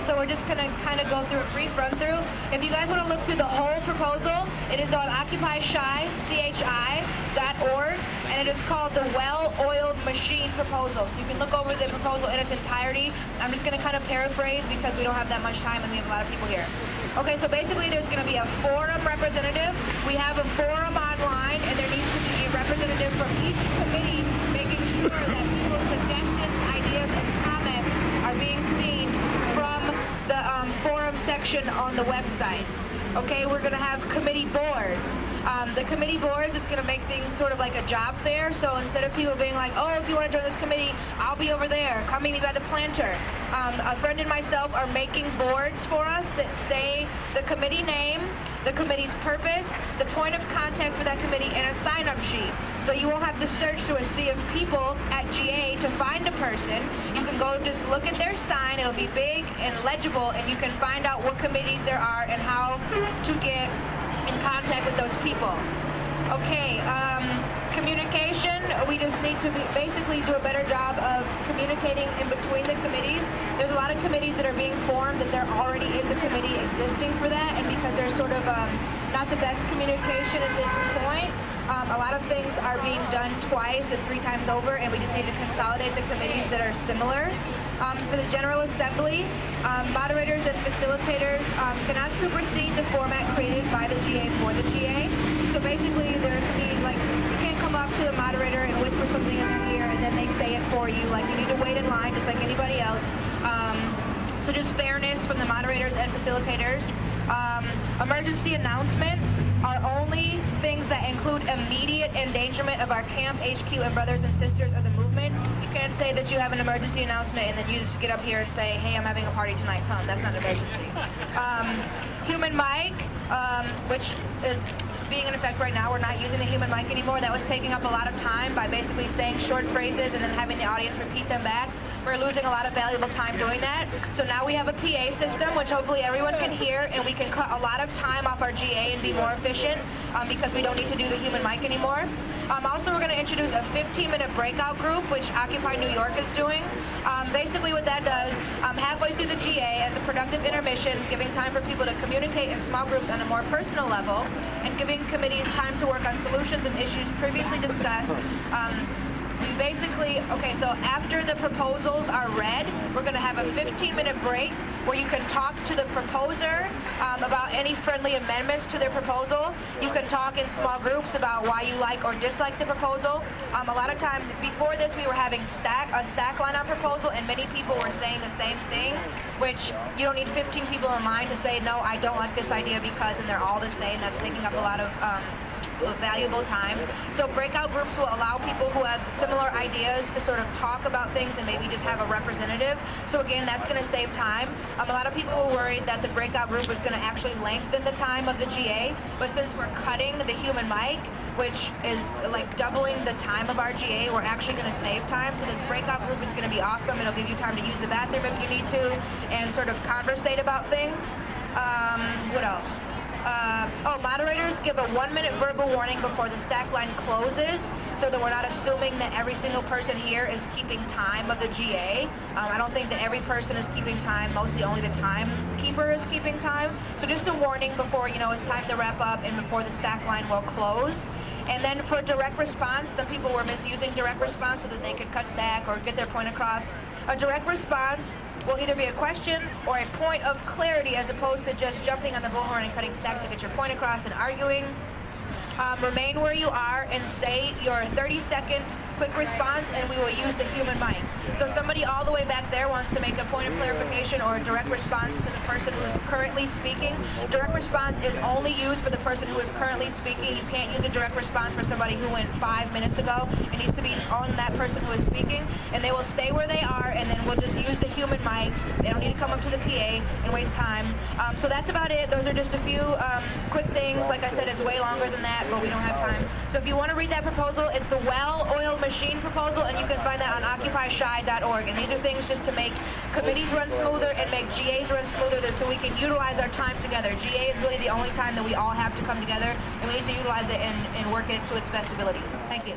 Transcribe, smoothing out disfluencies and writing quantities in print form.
so we're just going to kind of go through a brief run-through. If you guys want to look through the whole proposal, it is on OccupyChi.org, and it is called the Well-Oiled Machine Proposal. You can look over the proposal in its entirety. I'm just going to kind of paraphrase because we don't have that much time and we have a lot of people here. Okay, so basically there's going to be a forum representative. We have a forum online, and there needs to be a representative from each committee making sure that people's suggestions, ideas, and comments are being seen from the forum section on the website. Okay, we're going to have committee boards. The committee boards is going to make things sort of like a job fair. So instead of people being like, oh, if you want to join this committee, I'll be over there. Come meet me by the planter. A friend and myself are making boards for us that say the committee name, the committee's purpose, the point of contact for that committee, and a sign-up sheet. So you won't have to search through a sea of people at GA to find a person. You can go just look at their sign. It'll be big and legible, and you can find out what committees there are and how to get in contact with those people. Okay, communication, we just need to basically do a better job of communicating in between the committees. There's a lot of committees that are being formed that there already is a committee existing for that, and because there's sort of not the best communication at this point, a lot of things are being done twice and 3 times over, and we just need to consolidate the committees that are similar. For the General Assembly, moderators and facilitators cannot supersede the format created by the GA for the GA. So basically, there can be, like, you can't come up to the moderator and whisper something in their ear and then they say it for you. Like, you need to wait in line just like anybody else. So just fairness from the moderators and facilitators. Emergency announcements are only things that include immediate endangerment of our camp, HQ, and brothers and sisters of the movement. You can't say that you have an emergency announcement and then you just get up here and say, hey, I'm having a party tonight, come. That's not an emergency. Human mic, which is being in effect right now. We're not using the human mic anymore. That was taking up a lot of time by basically saying short phrases and then having the audience repeat them back. We're losing a lot of valuable time doing that. So now we have a PA system, which hopefully everyone can hear, and we can cut a lot of time off our GA and be more efficient because we don't need to do the human mic anymore. Also, we're going to introduce a 15-minute breakout group, which Occupy New York is doing. Basically what that does, halfway through the GA, as a productive intermission, giving time for people to communicate in small groups on a more personal level, and giving committees time to work on solutions and issues previously discussed. Basically, okay, so after the proposals are read, we're going to have a 15-minute break where you can talk to the proposer about any friendly amendments to their proposal. You can talk in small groups about why you like or dislike the proposal. A lot of times before this, we were having a stack line on proposal, and many people were saying the same thing, which you don't need 15 people in line to say, no, I don't like this idea because, and they're all the same. That's taking up a lot of valuable time. So breakout groups will allow people who have similar ideas to sort of talk about things and maybe just have a representative. So again, that's going to save time. A lot of people were worried that the breakout group was going to actually lengthen the time of the GA, but since we're cutting the human mic, which is like doubling the time of our GA, we're actually going to save time. So this breakout group is going to be awesome. It'll give you time to use the bathroom if you need to and sort of conversate about things. What else? Moderators give a 1-minute verbal warning before the stack line closes so that we're not assuming that every single person here is keeping time of the GA. I don't think that every person is keeping time. Mostly only the timekeeper is keeping time. So just a warning before, it's time to wrap up and before the stack line will close. And then for direct response, some people were misusing direct response so that they could cut stack or get their point across. A direct response will either be a question or a point of clarity as opposed to just jumping on the bullhorn and cutting stack to get your point across and arguing. Remain where you are and say your 30-second quick response, and we will use the human mic. So somebody all the way back there wants to make a point of clarification or a direct response to the person who is currently speaking. Direct response is only used for the person who is currently speaking. You can't use a direct response for somebody who went 5 minutes ago. It needs to be on that person who is speaking, and they will stay where they are, and then we'll just use the human mic. They don't need to come up to the PA and waste time. So that's about it. Those are just a few quick things. Like I said, it's way longer than that, but we don't have time. So if you want to read that proposal, it's the Well-Oiled Machine Proposal, and you can find that on OccupyChi.org. And these are things just to make committees run smoother and make GAs run smoother so we can utilize our time together. GA is really the only time that we all have to come together, and we need to utilize it and work it to its best abilities. Thank you.